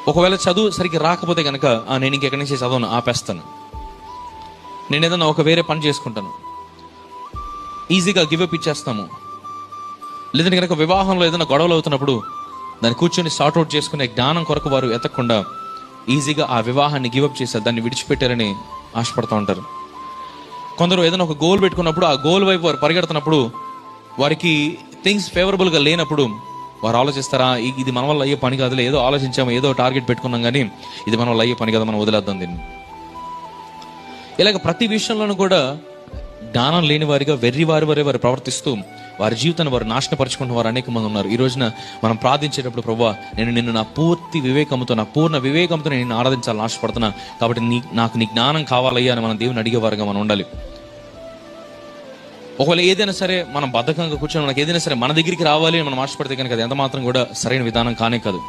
ఒకవేళ చదువు సరిగ్గా రాకపోతే కనుక నేను ఇంకెక్కడి నుంచి చదవను, ఆపేస్తాను, నేను ఏదైనా ఒక వేరే పని చేసుకుంటాను, ఈజీగా గివప్ ఇచ్చేస్తాము. లేదంటే కనుక వివాహంలో ఏదైనా గొడవలు అవుతున్నప్పుడు దాన్ని కూర్చొని సార్ట్అవుట్ చేసుకునే జ్ఞానం కొరకు వారు ఎత్తకుండా ఈజీగా ఆ వివాహాన్ని గివప్ చేశారు, దాన్ని విడిచిపెట్టారని ఆశపడుతూ ఉంటారు. కొందరు ఏదైనా ఒక గోల్ పెట్టుకున్నప్పుడు ఆ గోల్ వైపు వారు పరిగెడుతున్నప్పుడు వారికి థింగ్స్ ఫేవరబుల్గా లేనప్పుడు వారు ఆలోచిస్తారా, ఇది మన వల్ల అయ్యే పని కాదులే, ఏదో ఆలోచించాము, ఏదో టార్గెట్ పెట్టుకున్నాం, కానీ ఇది మన వల్ల అయ్యే పని కదా, మనం వదిలేద్దాం దీన్ని. ఇలాగ ప్రతి విషయంలోనూ కూడా జ్ఞానం లేని వారిగా వారు ప్రవర్తిస్తూ వారి జీవితాన్ని వారు నాశనపరుచుకుంటున్న వారు అనేక మంది ఉన్నారు. ఈ రోజున మనం ప్రార్థించేటప్పుడు, ప్రభువా నేను నిన్ను నా పూర్తి వివేకంతో, నా పూర్ణ వివేకంతో నేను నిన్ను ఆరాధించాలని ఆశపడుతున్నా, కాబట్టి నాకు నీ జ్ఞానం కావాలయ్యా అని మనం దేవుని అడిగేవారుగా మనం ఉండాలి. ఒకవేళ ఏదైనా సరే మనం బద్ధకంగా కూర్చొని మనకి ఏదైనా సరే మన దగ్గరికి రావాలి అని మనం ఆశపడితే కనుక అది ఎంత మాత్రం కూడా సరైన విధానం కానే కాదు.